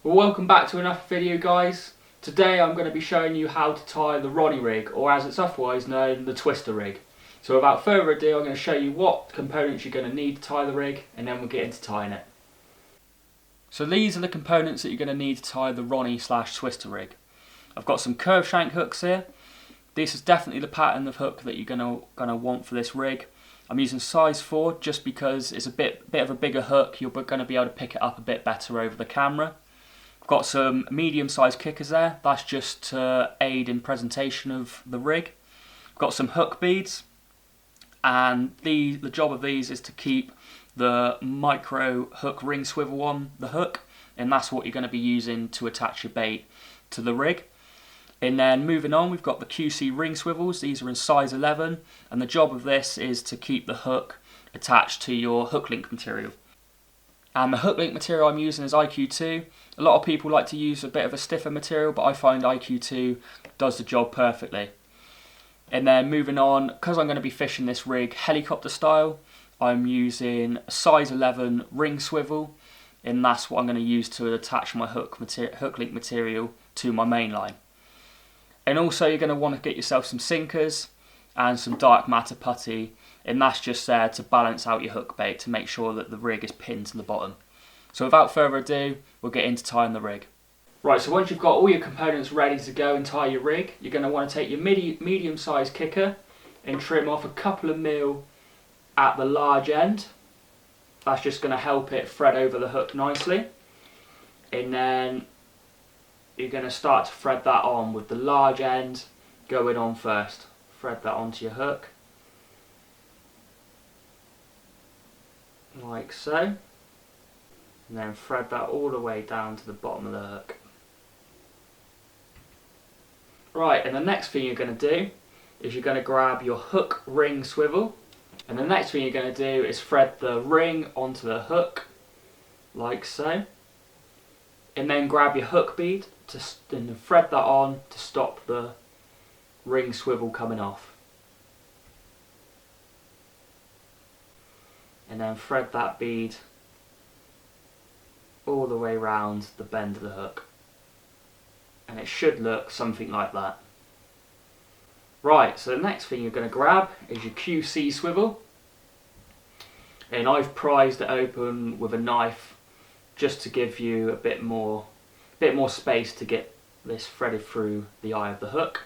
Well, welcome back to another video, guys. Today I'm going to be showing you how to tie the Ronnie rig, or as it's otherwise known, the twister rig. So without further ado, I'm going to show you what components you're going to need to tie the rig, and then we'll get into tying it. So these are the components that you're going to need to tie the Ronnie / twister rig. I've got some curved shank hooks here. This is definitely the pattern of hook that you're going to want for this rig. I'm using size 4 just because it's a bit of a bigger hook. You're going to be able to pick it up a bit better over the camera. I've got some medium-sized kickers there. That's just to aid in presentation of the rig. I've got some hook beads, and the job of these is to keep the micro hook ring swivel on the hook, and that's what you're going to be using to attach your bait to the rig. And then moving on, we've got the QC ring swivels. These are in size 11, and the job of this is to keep the hook attached to your hook link material. And the hook link material I'm using is IQ2. A lot of people like to use a bit of a stiffer material, but I find IQ2 does the job perfectly. And then moving on, because I'm going to be fishing this rig helicopter style, I'm using a size 11 ring swivel, and that's what I'm going to use to attach my hook link material to my main line. And also you're going to want to get yourself some sinkers and some dark matter putty, and that's just there to balance out your hook bait to make sure that the rig is pinned to the bottom. So without further ado, we'll get into tying the rig. Right, so once you've got all your components ready to go and tie your rig, you're going to want to take your medium-sized kicker and trim off a couple of mil at the large end. That's just going to help it thread over the hook nicely. And then you're going to start to thread that on with the large end going on first. Thread that onto your hook, like so, and then thread that all the way down to the bottom of the hook. Right, and the next thing you're going to do is you're going to grab your hook ring swivel, and the next thing you're going to do is thread the ring onto the hook, like so, and then grab your hook bead and thread that on to stop the ring swivel coming off. And then thread that bead all the way round the bend of the hook. And it should look something like that. Right, so the next thing you're going to grab is your QC swivel. And I've prized it open with a knife just to give you a bit more space to get this threaded through the eye of the hook.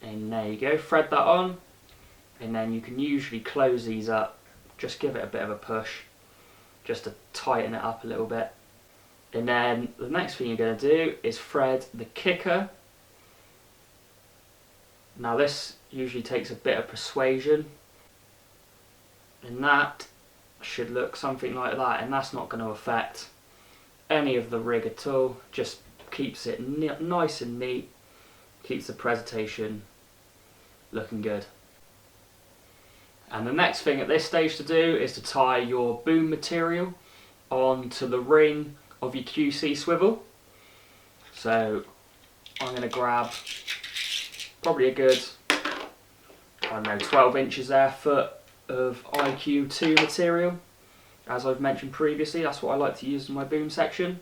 And there you go, thread that on, and then you can usually close these up, just give it a bit of a push, just to tighten it up a little bit. And then the next thing you're going to do is thread the kicker. Now this usually takes a bit of persuasion, and that should look something like that, and that's not going to affect any of the rig at all, just keeps it nice and neat, keeps the presentation looking good. And the next thing at this stage to do is to tie your boom material onto the ring of your QC swivel. So I'm going to grab probably a good, 12 inches there, foot of IQ2 material. As I've mentioned previously, that's what I like to use in my boom section.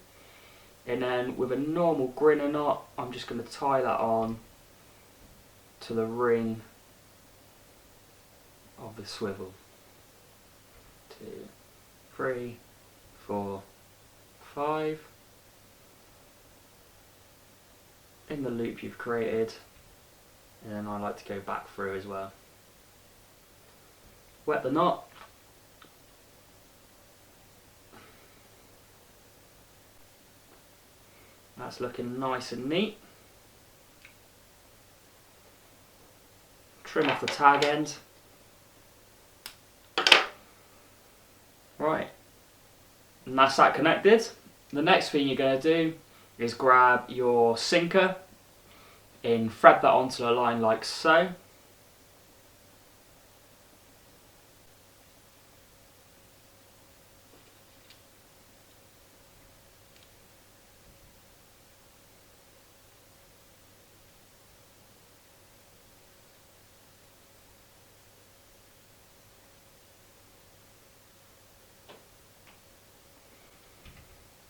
And then with a normal grinner knot, I'm just going to tie that on to the ring of the swivel. 2, 3, 4, 5. In the loop you've created, and then I like to go back through as well. Wet the knot. That's looking nice and neat. Trim off the tag end. Right, and that's that connected. The next thing you're going to do is grab your sinker and thread that onto a line like so.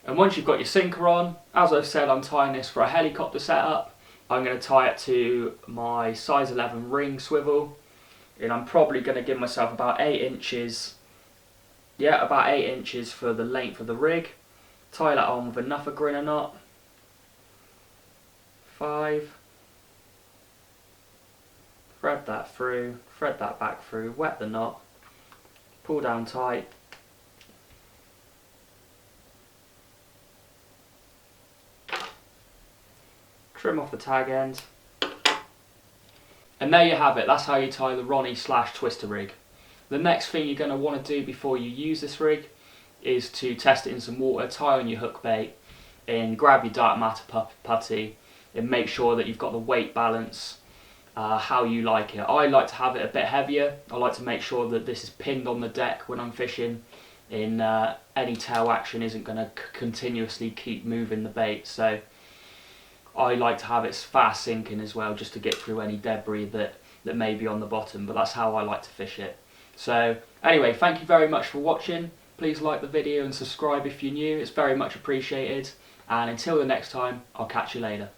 And once you've got your sinker on, as I've said, I'm tying this for a helicopter setup. I'm going to tie it to my size 11 ring swivel, and I'm probably going to give myself about 8 inches, about 8 inches for the length of the rig. Tie that on with another grinner knot, 5, thread that through, thread that back through, wet the knot, pull down tight, trim off the tag end, and there you have it. That's how you tie the Ronnie / twister rig. The next thing you're going to want to do before you use this rig is to test it in some water, tie on your hook bait, and grab your dark matter putty, and make sure that you've got the weight balance how you like it. I like to have it a bit heavier. I like to make sure that this is pinned on the deck when I'm fishing, and any tail action isn't going to continuously keep moving the bait. So I like to have it fast sinking as well, just to get through any debris that may be on the bottom, but that's how I like to fish it. So anyway, thank you very much for watching. Please like the video and subscribe if you're new, it's very much appreciated. And until the next time, I'll catch you later.